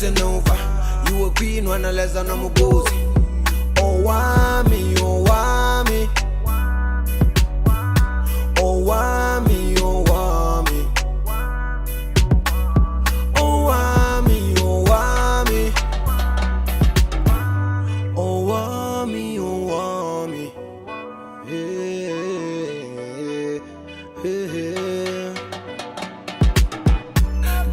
listen over. You a queen when I less than I'm a gozy. Owamie, Owamie. Owamie, Owamie. Owamie, Owamie. Owamie, Owamie.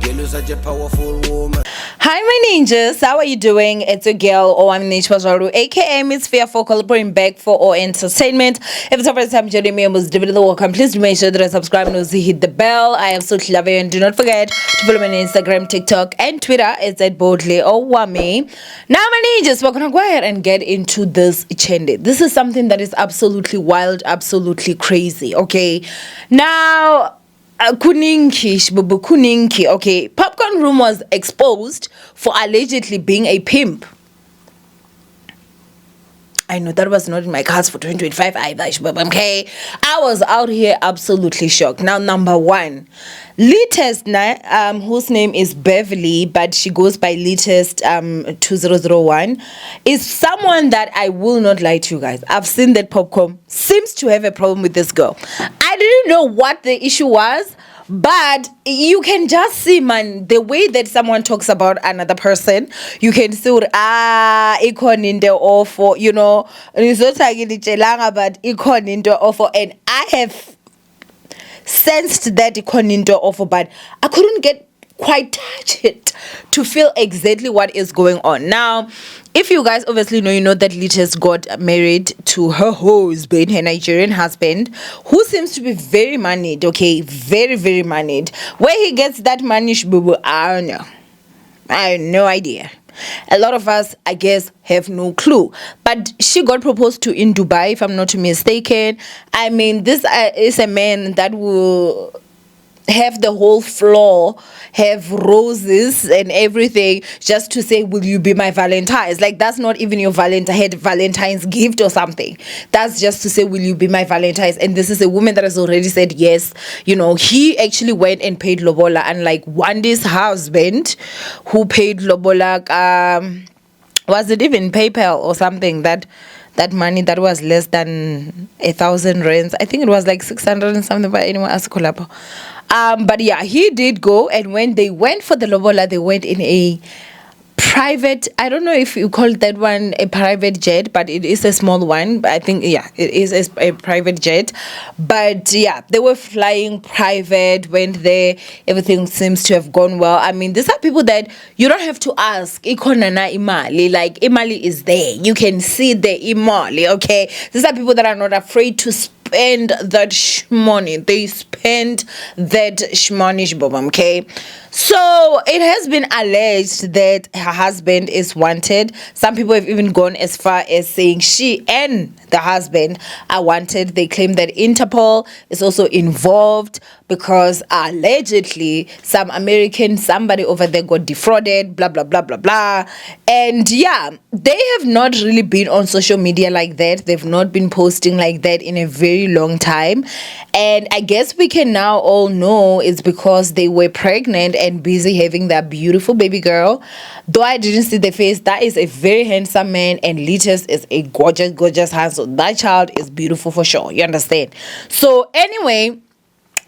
Girl, you're such a powerful woman. Hi, my ninjas. How are you doing? It's your girl, Owamie, aka Miss Fearful, bring back for all entertainment. If it's the first time joining me, most definitely welcome. Please make sure that I subscribe and also hit the bell. I am so lovely, and do not forget to follow me on Instagram, TikTok, and Twitter. It's at boldly Owamie. Now, my ninjas, we're gonna go ahead and get into this chende. This is something that is absolutely wild, absolutely crazy. Okay, now. Kuninki, okay. Popcorn Room was exposed for allegedly being a pimp. I know that was not in my cards for 2025 either, okay. I was out here absolutely shocked. Now, number one, Littest, whose name is Beverly, but she goes by Littest 2001, is someone that I will not lie to you guys. I've seen that Popcorn seems to have a problem with this girl. I didn't know what the issue was, but you can just see, man, the way that someone talks about another person, you can see, ikon in the offer, you know, but ikon in the offer, and I have sensed that ikon in the offer, but I couldn't get quite touch it to feel exactly what is going on. Now, if you guys obviously know, you know that Littest got married to her husband, her Nigerian husband, who seems to be very moneyed, okay, very, very moneyed. Where he gets that money, I don't know. I have no idea. A lot of us, I guess, have no clue. But she got proposed to in Dubai, if I'm not mistaken. I mean, this is a man that will have the whole floor, have roses and everything, just to say, will you be my Valentine's? Like, that's not even your Valentine's gift or something. That's just to say, will you be my Valentine's? And this is a woman that has already said yes. You know, he actually went and paid lobola, and like Wandi's husband, who paid lobola, was it even PayPal or something, that money that was less than 1,000 rands. I think it was like 600 and something, but anyone else collab. But yeah, he did go, and when they went for the lobola, they went in a private, I don't know if you call that one a private jet, but it is a small one. But I think, yeah, it is a private jet. But yeah, they were flying private, went there, everything seems to have gone well. I mean, these are people that you don't have to ask. Ikonana imali, like imali is there. You can see the imali, okay? These are people that are not afraid to spend that shmoney. They spend that shmoney, okay? So it has been alleged that her husband is wanted. Some people have even gone as far as saying she and the husband are wanted. They claim that Interpol is also involved because allegedly somebody over there got defrauded, blah, blah, blah, blah, blah. And yeah, they have not really been on social media like that. They've not been posting like that in a very long time. And I guess we can now all know it's because they were pregnant and busy having that beautiful baby girl. Though I didn't see the face, that is a very handsome man, and Littest is a gorgeous, gorgeous handsome. So that child is beautiful for sure. You understand? So anyway,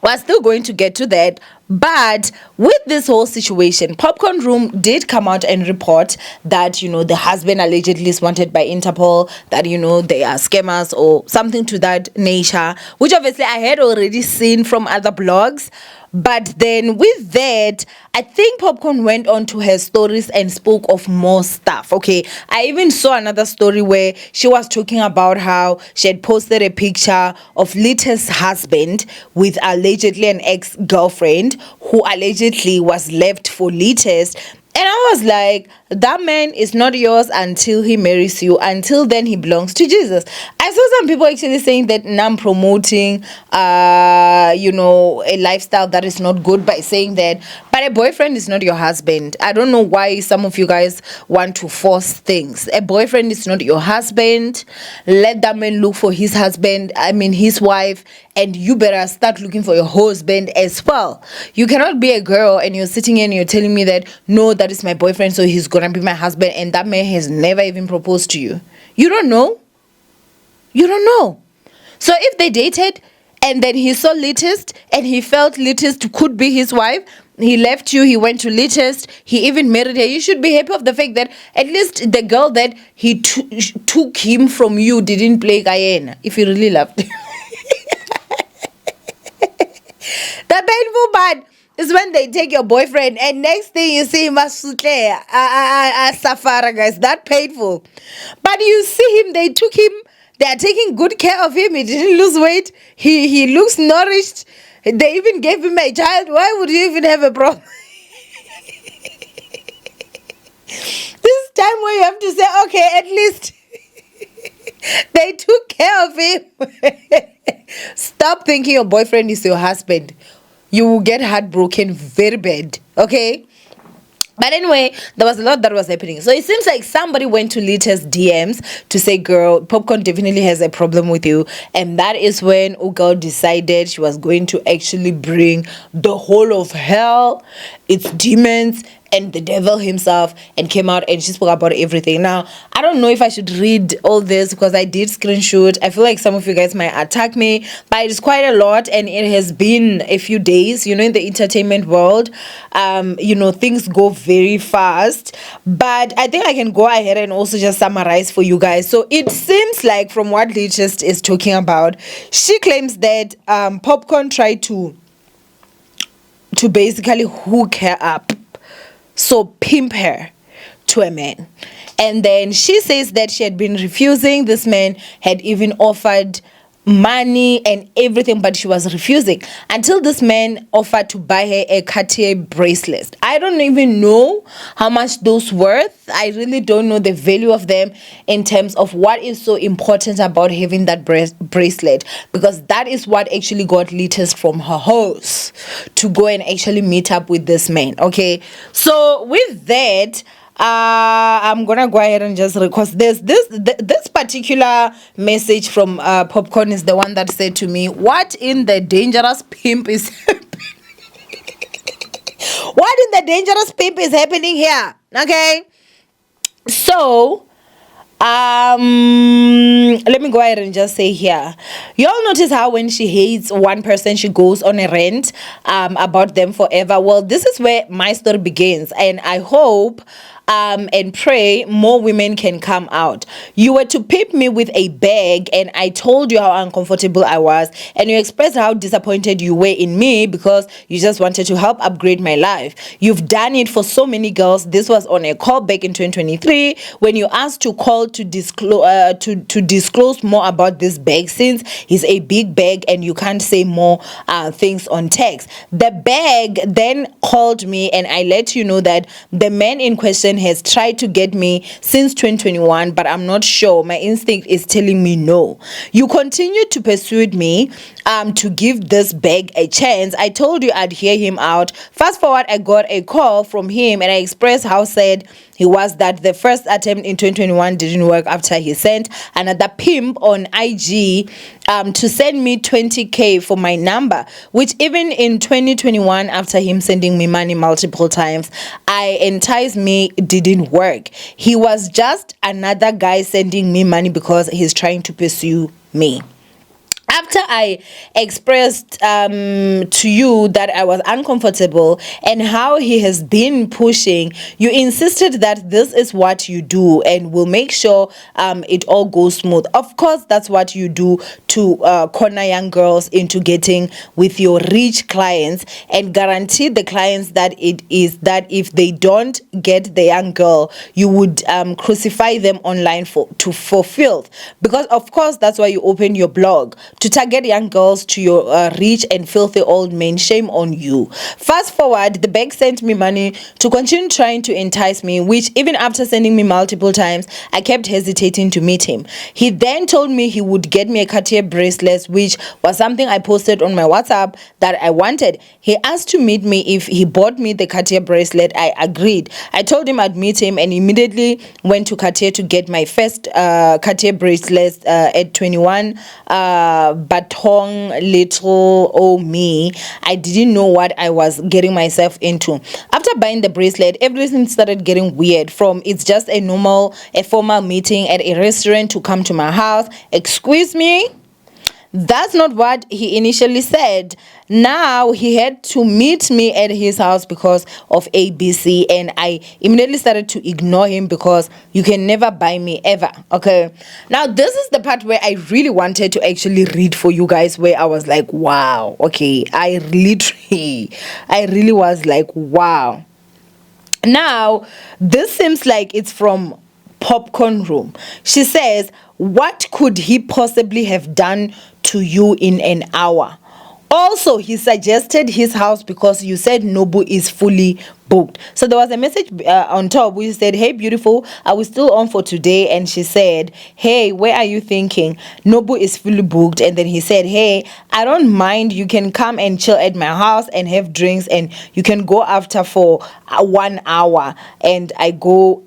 we're still going to get to that. But with this whole situation, Popcorn Room did come out and report that, you know, the husband allegedly is wanted by Interpol, that, you know, they are scammers or something to that nature, which obviously I had already seen from other blogs. But then with that, I think Popcorn went on to her stories and spoke of more stuff. Okay, I even saw another story where she was talking about how she had posted a picture of Littest's husband with allegedly an ex-girlfriend who allegedly was left for Littest. And I was like, that man is not yours until he marries you. Until then, he belongs to Jesus. I saw some people actually saying that now I'm promoting, a lifestyle that is not good by saying that. But a boyfriend is not your husband. I don't know why some of you guys want to force things. A boyfriend is not your husband. Let that man look for his husband, his wife, and you better start looking for your husband as well. You cannot be a girl and you're sitting here and you're telling me that, no, that is my boyfriend, so he's gonna be my husband, and that man has never even proposed to you. You don't know. You don't know. So if they dated and then he saw Littest and he felt Littest could be his wife, he left you, he went to Littest, he even married her, you should be happy of the fact that at least the girl that he took him from you didn't play Guyana, if he really loved you. The painful part is when they take your boyfriend and next thing you see him as Safara, guys. That painful. But you see him, they are taking good care of him. He didn't lose weight. He looks nourished. They even gave him a child. Why would you even have a problem? This time where you have to say, okay, at least they took care of him. Stop thinking your boyfriend is your husband. You will get heartbroken very bad. Okay? But anyway, there was a lot that was happening. So it seems like somebody went to Littest DMs to say, girl, Popcorn definitely has a problem with you. And that is when Ugirl decided she was going to actually bring the whole of hell, its demons, and the devil himself, and came out and she spoke about everything. Now, I don't know if I should read all this because I did screenshot. I feel like some of you guys might attack me, but it's quite a lot and it has been a few days. You know, in the entertainment world, things go very fast. But I think I can go ahead and also just summarize for you guys. So it seems like from what Littest is talking about, she claims that Popcorn tried to basically hook her up. So pimp her to a man. And then she says that she had been refusing. This man had even offered money and everything, but she was refusing until this man offered to buy her a Cartier bracelet. I don't even know how much those worth. I really don't know the value of them in terms of what is so important about having that bracelet, because that is what actually got Littest from her house to go and actually meet up with this man. Okay, so with that, I'm gonna go ahead and just because this particular message from Popcorn is the one that said to me, what in the dangerous pimp is happening? What in the dangerous pimp is happening here? Okay, so let me go ahead and just say here, y'all notice how when she hates one person she goes on a rant about them forever. Well, this is where my story begins, and I hope and pray more women can come out. You were to pimp me with a bag and I told you how uncomfortable I was, and you expressed how disappointed you were in me because you just wanted to help upgrade my life. You've done it for so many girls. This was on a call back in 2023 when you asked to call to disclose more about this bag, since it's a big bag and you can't say more things on text. The bag then called me and I let you know that the man in question has tried to get me since 2021, but I'm not sure. My instinct is telling me no. You continue to pursue me to give this bag a chance. I told you I'd hear him out. Fast forward, I got a call from him and I expressed how sad he was that the first attempt in 2021 didn't work after he sent another pimp on IG to send me 20K for my number, which even in 2021, after him sending me money multiple times, I enticed me, didn't work. He was just another guy sending me money because he's trying to pursue me. After I expressed to you that I was uncomfortable and how he has been pushing, you insisted that this is what you do and will make sure it all goes smooth. Of course, that's what you do to corner young girls into getting with your rich clients and guarantee the clients that it is that if they don't get the young girl, you would crucify them online for filth. Because of course, that's why you open your blog, to target young girls to your rich and filthy old men. Shame on you. Fast forward, the bag sent me money to continue trying to entice me, which even after sending me multiple times, I kept hesitating to meet him. He then told me he would get me a Cartier bracelet, which was something I posted on my WhatsApp that I wanted. He asked to meet me. If he bought me the Cartier bracelet, I agreed. I told him I'd meet him and immediately went to Cartier to get my first Cartier bracelet at 21 Batong Little Owamie. I didn't know what I was getting myself into. After buying the bracelet, everything started getting weird. From it's just a formal meeting at a restaurant to come to my house. Excuse me? That's not what he initially said. Now he had to meet me at his house because of ABC, and I immediately started to ignore him because you can never buy me ever. Okay, now this is the part where I really wanted to actually read for you guys, where I was like, wow. Okay, I really was like, wow. Now this seems like it's from Popcorn Room. She says, what could he possibly have done to you in an hour? Also, he suggested his house because you said Nobu is fully booked. So there was a message on top which said, hey beautiful, are we still on for today? And she said, hey, where are you thinking? Nobu is fully booked. And then he said, hey, I don't mind, you can come and chill at my house and have drinks, and you can go after for 1 hour and I go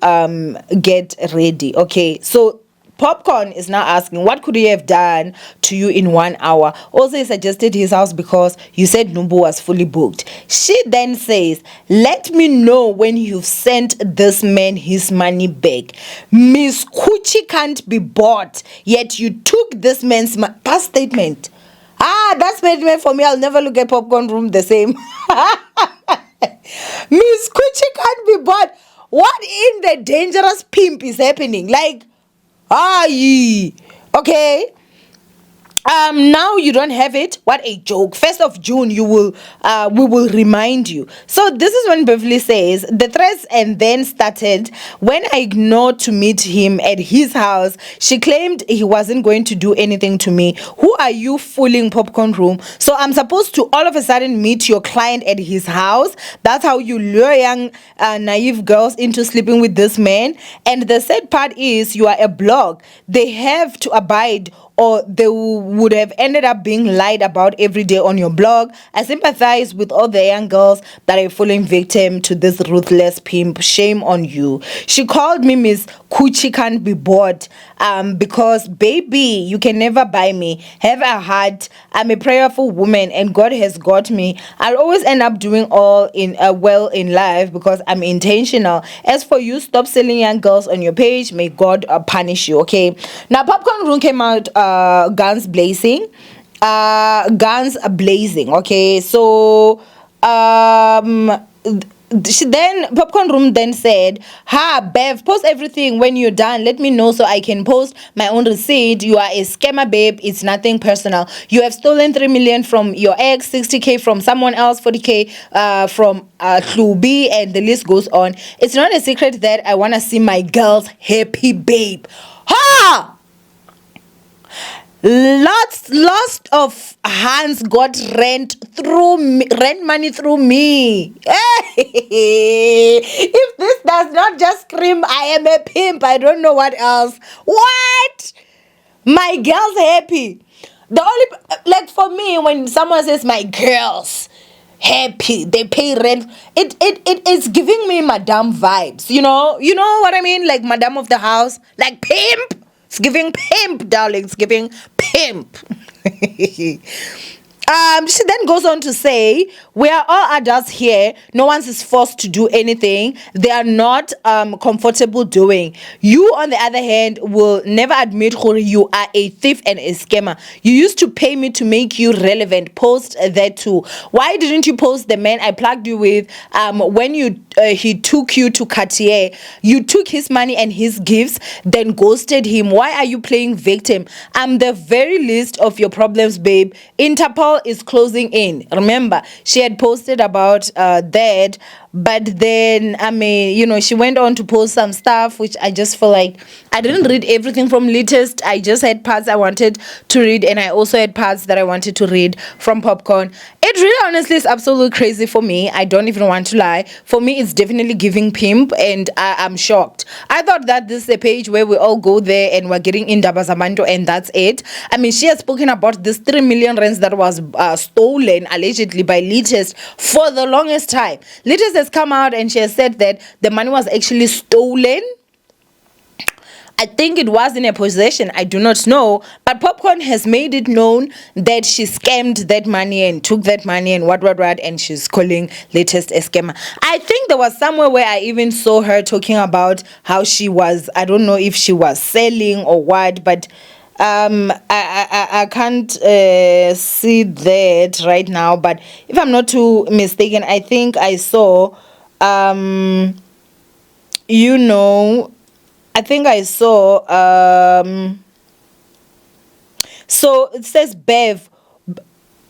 get ready. Okay, so Popcorn is now asking, what could he have done to you in 1 hour? Also, he suggested his house because you said Numbu was fully booked. She then says, let me know when you've sent this man his money back. Miss Coochie can't be bought, yet you took this man's past statement. That statement for me, I'll never look at Popcorn Room the same. Miss Coochie can't be bought. What in the dangerous pimp is happening? Like, okay. Now you don't have it. What a joke. 1st of June, we will remind you. So this is when Beverly says, the threats and then started when I ignored to meet him at his house. She claimed he wasn't going to do anything to me. Who are you fooling, Popcorn Room? So I'm supposed to all of a sudden meet your client at his house? That's how you lure young, naive girls into sleeping with this man? And the sad part is you are a blog. They have to abide, or they would have ended up being lied about every day on your blog. I sympathize with all the young girls that are falling victim to this ruthless pimp. Shame on you. She called me Miss Coochie can't be bought because, baby, you can never buy me. Have a heart. I'm a prayerful woman and God has got me. I'll always end up doing all in well in life because I'm intentional. As for you, stop selling young girls on your page. May God punish you. Okay, now Popcorn Room came out guns blazing. Okay, so Popcorn Room then said, Bev, post everything when you're done. Let me know so I can post my own receipt. You are a scammer, babe. It's nothing personal. You have stolen 3 million from your ex, 60K from someone else, 40K from Klubi, and the list goes on. It's not a secret that I want to see my girls happy, babe. Lots of hands got rent money through me. If this does not just scream I am a pimp, I don't know what else. What? My girls happy. The only, like, for me, when someone says my girls happy, they pay rent, it is giving me madame vibes. You know what I mean? Like madame of the house, like pimp. It's giving pimp, darling. It's giving pimp. She then goes on to say, we are all adults here. No one is forced to do anything they are not comfortable doing. You, on the other hand, will never admit you are a thief and a scammer. You used to pay me to make you relevant. Post that too. Why didn't you post the man I plugged you with when he took you to Cartier? You took his money and his gifts, then ghosted him. Why are you playing victim? I'm the very least of your problems, babe. Interpol is closing in. Remember, she had posted about that, But then, I mean, you know, she went on to post some stuff, which I just feel like I didn't read everything from Littest. I just had parts I wanted to read, and I also had parts that I wanted to read from Popcorn. It really honestly is absolutely crazy for me. I don't even want to lie. For me, it's definitely giving pimp, and I'm shocked. I thought that this is a page where we all go there and we're getting in Dabazamanto, and that's it. I mean, she has spoken about this 3 million rands that was stolen allegedly by Littest for the longest time. Littest has come out and she has said that the money was actually stolen. I think it was in a possession, I do not know, but Popcorn has made it known that she scammed that money and took that money and what, and she's calling Littest a scammer. I think there was somewhere where I even saw her talking about how she was, I don't know if she was selling or what, but I can't see that right now, but if I'm not too mistaken, I think I saw you know, I think I saw so it says Bev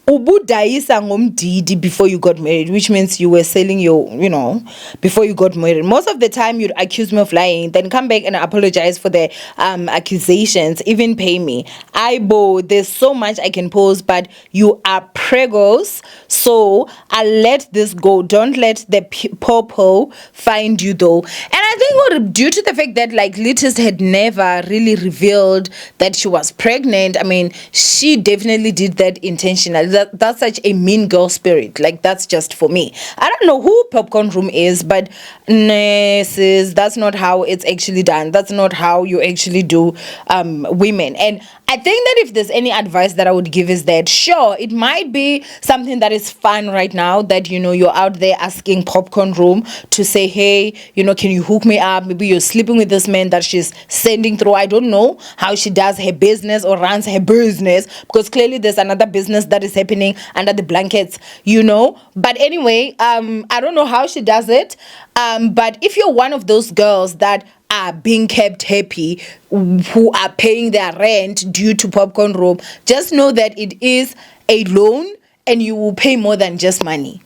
ubudayisa ngomdidi before you got married, which means you were selling your, you know, before you got married. Most of the time you'd accuse me of lying, then come back and apologize for the accusations, even pay me. There's so much I can post, but you are pregos, so I'll let this go. Don't let the popo find you though. And I think due to the fact that like Littest had never really revealed that she was pregnant, I mean, she definitely did that intentionally. That's such a mean girl spirit. Like, that's just for me. I don't know who Popcorn Room is, but sis, that's not how it's actually done. That's not how you actually do women. And I think that if there's any advice that I would give is that, sure, it might be something that is fun right now, that, you know, you're out there asking Popcorn Room to say, hey, you know, can you hook me up? Maybe you're sleeping with this man that she's sending through. I don't know how she does her business or runs her business, because clearly there's another business that is happening under the blankets, you know. But anyway, I don't know how she does it. But if you're one of those girls that are being kept happy, who are paying their rent due to Popcorn Room, just know that it is a loan and you will pay more than just money.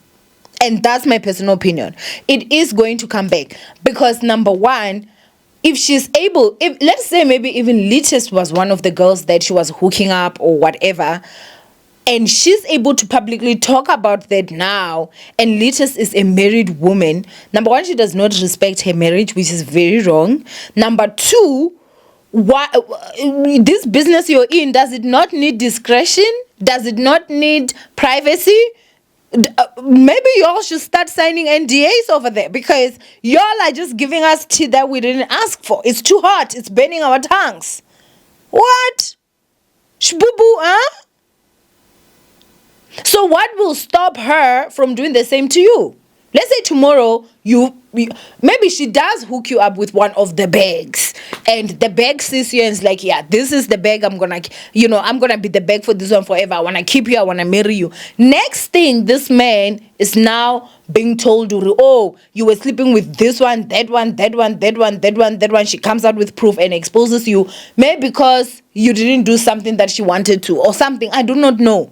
And that's my personal opinion. It is going to come back because, number one, if she's able, if let's say maybe even Littest was one of the girls that she was hooking up or whatever, and she's able to publicly talk about that now, and Littest is a married woman, number one, she does not respect her marriage, which is very wrong. Number two, why this business you're in, does it not need discretion? Does it not need privacy? Maybe y'all should start signing NDAs over there, because y'all are just giving us tea that we didn't ask for. It's too hot. It's burning our tongues. What? Shbubu, huh? So what will stop her from doing the same to you? Let's say tomorrow you maybe she does hook you up with one of the bags, and the bag sees you and is like, yeah, this is the bag, I'm gonna be the bag for this one forever. I wanna keep you, I wanna marry you. Next thing, this man is now being told, oh, you were sleeping with this one, that one, that one, that one, that one, that one. She comes out with proof and exposes you, maybe because you didn't do something that she wanted to or something. I do not know.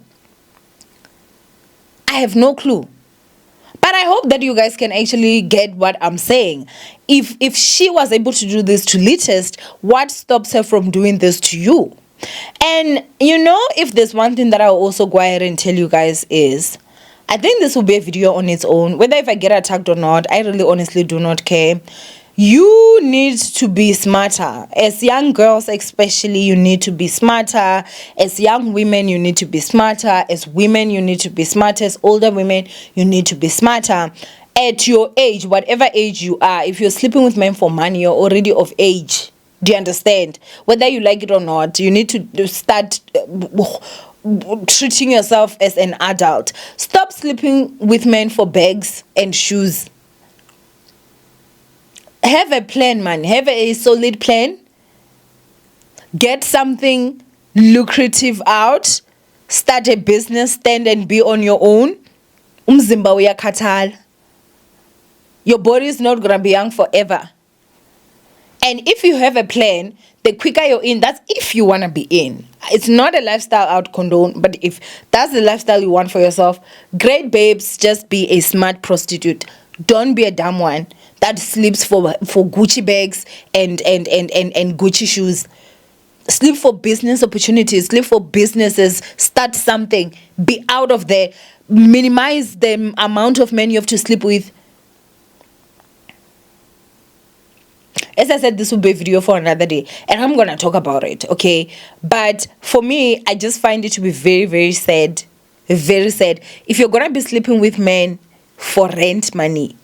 I have no clue. But I hope that you guys can actually get what I'm saying. If she was able to do this to Littest, what stops her from doing this to you? And, you know, if there's one thing that I'll also go ahead and tell you guys is, I think this will be a video on its own. Whether if I get attacked or not, I really honestly do not care. You need to be smarter. As young girls especially, you need to be smarter. As young women, you need to be smarter. As women, you need to be smarter. As older women, you need to be smarter. At your age, whatever age you are, if you're sleeping with men for money, you're already of age. Do you understand? Whether you like it or not, you need to start treating yourself as an adult. Stop sleeping with men for bags and shoes. Have a plan, man. Have a solid plan. Get something lucrative out. Start a business. Stand and be on your own. Umzimba uyakhathala. Your body is not gonna be young forever. And if you have a plan, the quicker you're in, that's if you wanna be in. It's not a lifestyle out condone, but if that's the lifestyle you want for yourself, great babes, just be a smart prostitute. Don't be a dumb one that sleeps for Gucci bags and Gucci shoes. Sleep for business opportunities, sleep for businesses, start something, be out of there, minimize the amount of men you have to sleep with. As I said, this will be a video for another day, and I'm gonna talk about it, okay? But for me, I just find it to be very, very sad. Very sad. If you're gonna be sleeping with men for rent money,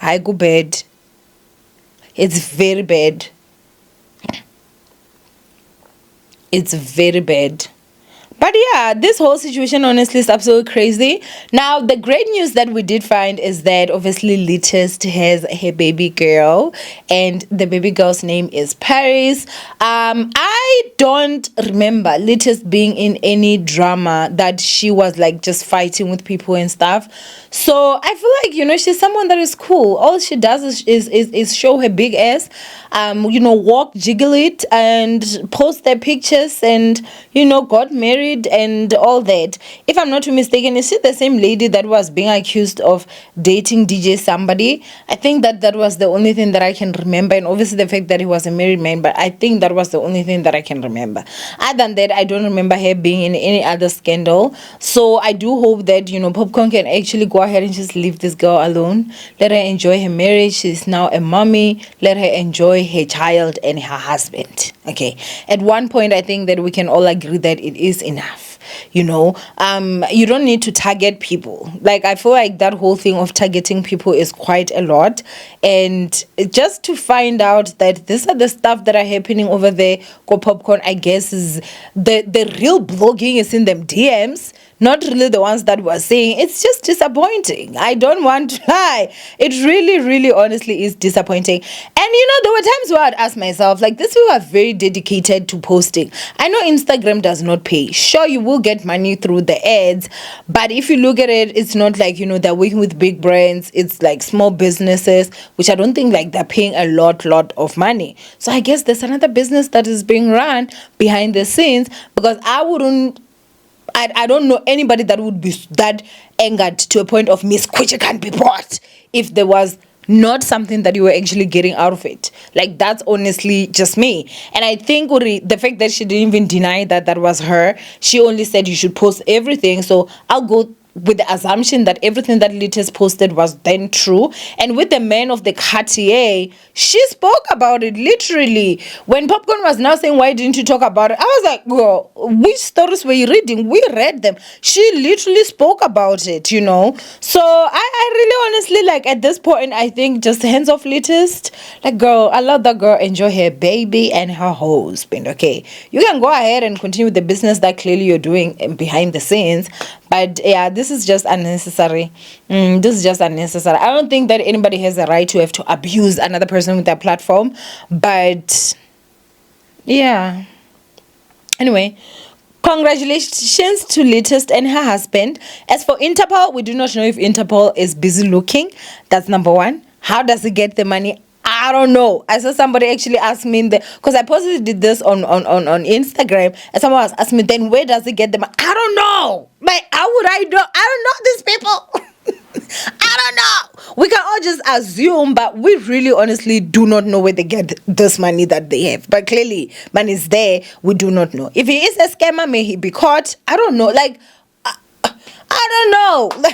I go bad. It's very bad. It's very bad. But yeah, this whole situation honestly is absolutely crazy. Now, the great news that we did find is that obviously Littest has her baby girl, and the baby girl's name is Paris. I don't remember Littest being in any drama that she was like just fighting with people and stuff. So I feel like, you know, she's someone that is cool. All she does is show her big ass, you know, walk, jiggle it, and post their pictures, and, you know, got married and all that. If I'm not too mistaken, is it the same lady that was being accused of dating DJ somebody? I think that was the only thing that I can remember, and obviously the fact that he was a married man, but I think that was the only thing that I can remember. Other than that, I don't remember her being in any other scandal. So I do hope that, you know, Popcorn can actually go ahead and just leave this girl alone. Let her enjoy her marriage. She's now a mommy. Let her enjoy her child and her husband. Okay, at one point I think that we can all agree that it is enough. You know, you don't need to target people. Like, I feel like that whole thing of targeting people is quite a lot, and just to find out that these are the stuff that are happening over there, go Popcorn, I guess, is the real blogging is in them DMs, not really the ones that were saying. It's just disappointing. I don't want to lie. It really, really, honestly is disappointing. And you know, there were times where I'd ask myself, like, these people are very dedicated to posting. I know Instagram does not pay. Sure, you will get money through the ads, but if you look at it, it's not like, you know, they're working with big brands. It's like small businesses, which I don't think like they're paying a lot of money. So I guess there's another business that is being run behind the scenes, because I don't know anybody that would be that angered to a point of Miss Kuchi can't be bought if there was not something that you were actually getting out of it. Like, that's honestly just me. And I think the fact that she didn't even deny that was her, she only said you should post everything. So I'll go with the assumption that everything that Littest posted was then true. And with the man of the Cartier, she spoke about it literally. When Popcorn was now saying, why didn't you talk about it? I was like, girl, which stories were you reading? We read them. She literally spoke about it, you know. So I really honestly, like, at this point, I think just hands off Littest. Like, girl, I love that girl. Enjoy her baby and her husband, okay? You can go ahead and continue with the business that clearly you're doing behind the scenes. But yeah, this is just unnecessary. This is just unnecessary. I don't think that anybody has a right to have to abuse another person with their platform. But yeah. Anyway, congratulations to Littest and her husband. As for Interpol, we do not know if Interpol is busy looking. That's number one. How does he get the money? I don't know. I saw somebody actually ask me because I posted this on Instagram, and someone was asking me, then where does he get the money? I don't know. Like, how would I know? I don't know these people. I don't know. We can all just assume, but we really honestly do not know where they get this money that they have. But clearly, money is there. We do not know. If he is a scammer, may he be caught. I don't know. Like, I don't know.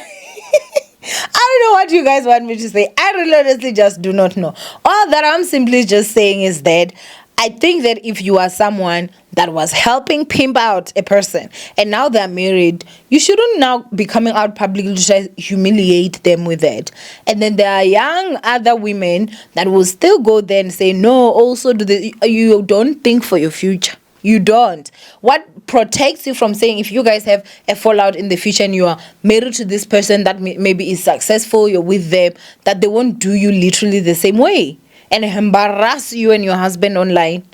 I don't know what you guys want me to say. I really honestly just do not know. All that I'm simply just saying is that I think that if you are someone that was helping pimp out a person and now they're married, you shouldn't now be coming out publicly to try to humiliate them with that. And then there are young other women that will still go there and say, no, also you don't think for your future. You don't. What protects you from saying, if you guys have a fallout in the future and you are married to this person that maybe is successful, you're with them, that they won't do you literally the same way and embarrass you and your husband online?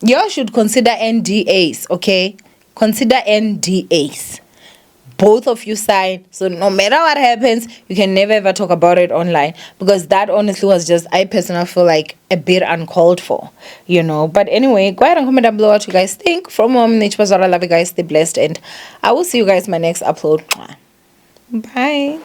You should consider NDAs, okay? Consider NDAs. Both of you sign, so no matter what happens, you can never ever talk about it online, because that honestly was just, I personally feel like, a bit uncalled for, you know. But anyway, go ahead and comment down below what you guys think. From Owamie, I love you guys, stay blessed, and I will see you guys in my next upload. Bye.